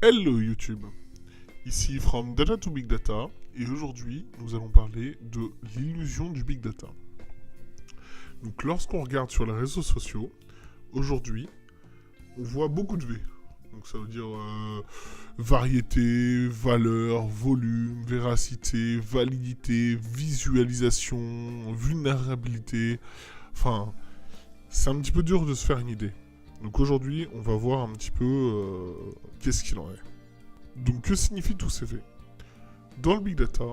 Hello YouTube, ici From Data to Big Data et aujourd'hui nous allons parler de l'illusion du Big Data. Donc lorsqu'on regarde sur les réseaux sociaux, aujourd'hui on voit beaucoup de V. Donc ça veut dire variété, valeur, volume, véracité, validité, visualisation, vulnérabilité. Enfin, c'est un petit peu dur de se faire une idée. Donc aujourd'hui, on va voir un petit peu qu'est-ce qu'il en est. Donc que signifient tous ces V? Dans le Big Data,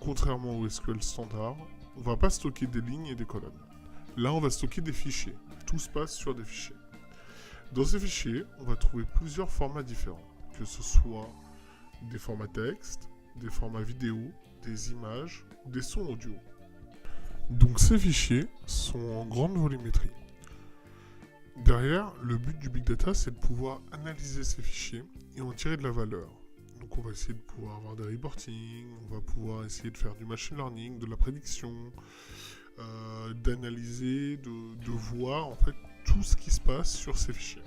contrairement au SQL standard, on ne va pas stocker des lignes et des colonnes. Là, on va stocker des fichiers. Tout se passe sur des fichiers. Dans ces fichiers, on va trouver plusieurs formats différents, que ce soit des formats texte, des formats vidéo, des images, des sons audio. Donc ces fichiers sont en grande volumétrie. Derrière, le but du Big Data, c'est de pouvoir analyser ces fichiers et en tirer de la valeur. Donc on va essayer de pouvoir avoir des reporting, on va pouvoir essayer de faire du machine learning, de la prédiction, d'analyser, de voir en fait tout ce qui se passe sur ces fichiers.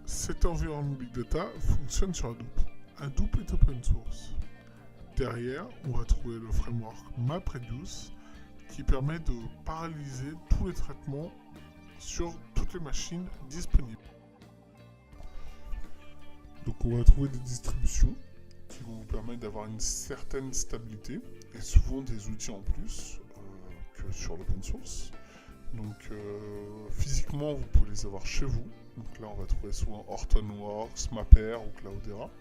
Cet environnement Big Data fonctionne sur Hadoop. Hadoop est open source. Derrière, on va trouver le framework MapReduce qui permet de paralyser tous les traitements sur toutes les machines disponibles. Donc on va trouver des distributions qui vont vous permettre d'avoir une certaine stabilité et souvent des outils en plus que sur l'open source. Donc physiquement vous pouvez les avoir chez vous. Donc là on va trouver souvent Hortonworks, Mapr ou Cloudera.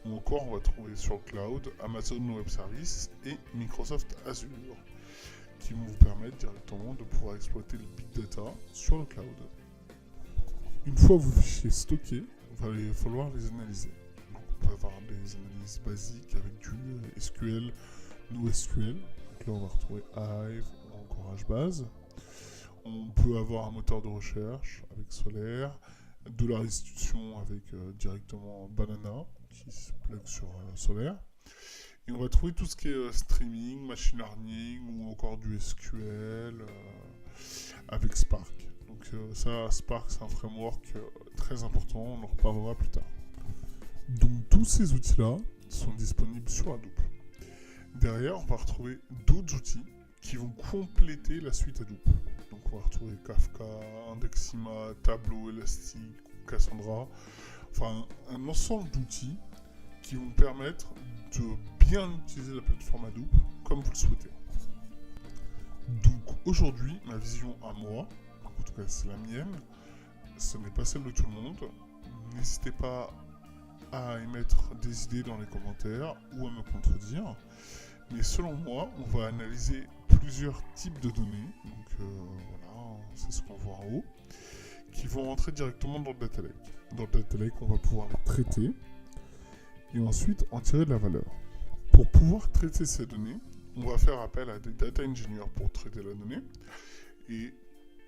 Ou encore on va trouver sur le cloud Amazon Web Services et Microsoft Azure qui vont vous permettre directement de pouvoir exploiter le Big Data sur le cloud. Une fois vos fichiers stockés, il va falloir les analyser. Donc on peut avoir des analyses basiques avec du SQL, NoSQL. Donc là on va retrouver Hive ou encore HBase. On peut avoir un moteur de recherche avec Solaire, de la restitution avec directement Banana qui se plug sur Solaire. Et on va trouver tout ce qui est streaming, machine learning ou encore du SQL avec Spark. Donc ça, Spark, c'est un framework très important, on en reparlera plus tard. Donc tous ces outils-là sont disponibles sur Hadoop. Derrière, on va retrouver d'autres outils qui vont compléter la suite Hadoop. Donc on va retrouver Kafka, Indexima, Tableau, Elastic, Cassandra. Enfin, un ensemble d'outils qui vont permettre de bien utiliser la plateforme Hadoop comme vous le souhaitez. Donc aujourd'hui, ma vision à moi, en tout cas c'est la mienne, ce n'est pas celle de tout le monde. N'hésitez pas à émettre des idées dans les commentaires ou à me contredire. Mais selon moi, on va analyser plusieurs types de données. Donc voilà, c'est ce qu'on voit en haut, qui vont rentrer directement dans le data lake. Dans le data lake, on va pouvoir les traiter et ensuite en tirer de la valeur. Pour pouvoir traiter ces données, on va faire appel à des data engineers pour traiter la donnée et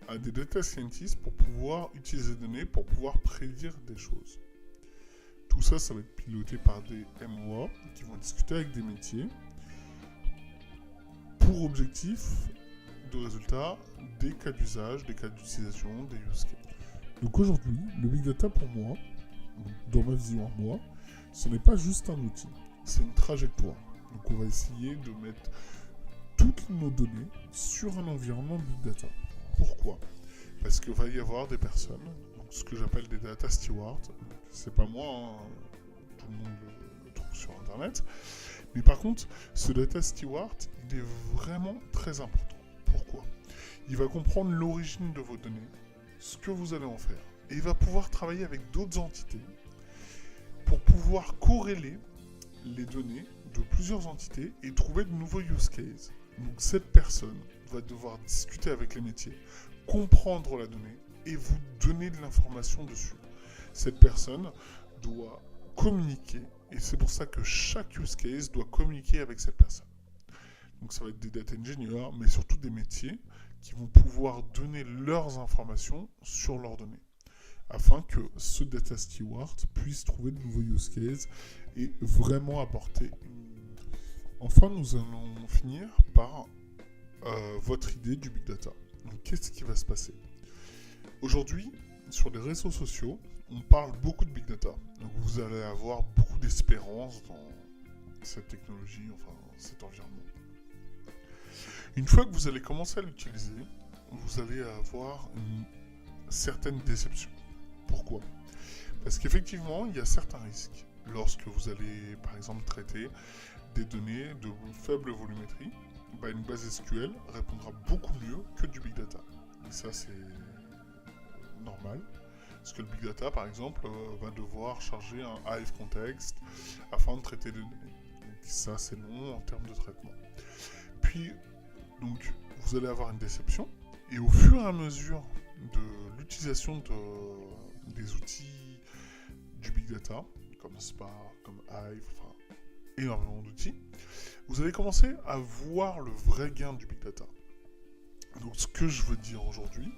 à des data scientists pour pouvoir utiliser les données pour pouvoir prédire des choses. Tout ça, ça va être piloté par des MOA qui vont discuter avec des métiers pour objectif de résultat des cas d'usage, des cas d'utilisation, des use cases. Donc aujourd'hui, le Big Data pour moi, dans ma vision à moi, ce n'est pas juste un outil, c'est une trajectoire. Donc on va essayer de mettre toutes nos données sur un environnement Big Data. Pourquoi? Parce qu'il va y avoir des personnes, donc ce que j'appelle des data stewards, c'est pas moi, hein, tout le monde le trouve sur internet, mais par contre, ce data steward, il est vraiment très important. Pourquoi? Il va comprendre l'origine de vos données, ce que vous allez en faire, et il va pouvoir travailler avec d'autres entités pour pouvoir corréler les données de plusieurs entités et trouver de nouveaux use cases. Donc cette personne va devoir discuter avec les métiers, comprendre la donnée et vous donner de l'information dessus. Cette personne doit communiquer et c'est pour ça que chaque use case doit communiquer avec cette personne. Donc ça va être des data engineers, mais surtout des métiers qui vont pouvoir donner leurs informations sur leurs données, afin que ce data steward puisse trouver de nouveaux use cases et vraiment apporter. Enfin, nous allons finir par votre idée du Big Data. Donc qu'est-ce qui va se passer? Aujourd'hui, sur les réseaux sociaux, on parle beaucoup de Big Data. Donc vous allez avoir beaucoup d'espérance dans cette technologie, enfin cet environnement. Une fois que vous allez commencer à l'utiliser, vous allez avoir une certaine déception. Pourquoi ? Parce qu'effectivement, il y a certains risques. Lorsque vous allez, par exemple, traiter des données de faible volumétrie, une base SQL répondra beaucoup mieux que du Big Data. Et ça, c'est normal. Parce que le Big Data, par exemple, va devoir charger un Hive context afin de traiter des données. Donc ça, c'est long en termes de traitement. Puis, donc, vous allez avoir une déception. Et au fur et à mesure de l'utilisation des outils du Big Data, comme Spark, comme Hive, enfin, énormément d'outils, vous allez commencer à voir le vrai gain du Big Data. Donc, ce que je veux dire aujourd'hui,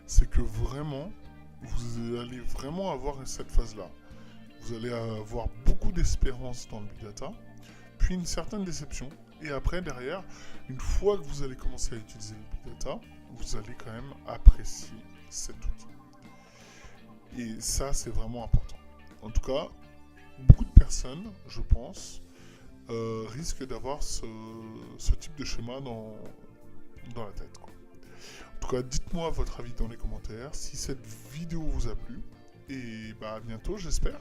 c'est que vraiment, vous allez vraiment avoir cette phase-là. Vous allez avoir beaucoup d'espérance dans le Big Data, puis une certaine déception. Et après, derrière, une fois que vous allez commencer à utiliser le Big Data, vous allez quand même apprécier cet outil. Et ça, c'est vraiment important. En tout cas, beaucoup de personnes, je pense, risquent d'avoir ce type de schéma dans la tête, quoi. En tout cas, dites-moi votre avis dans les commentaires, si cette vidéo vous a plu, et à bientôt, j'espère.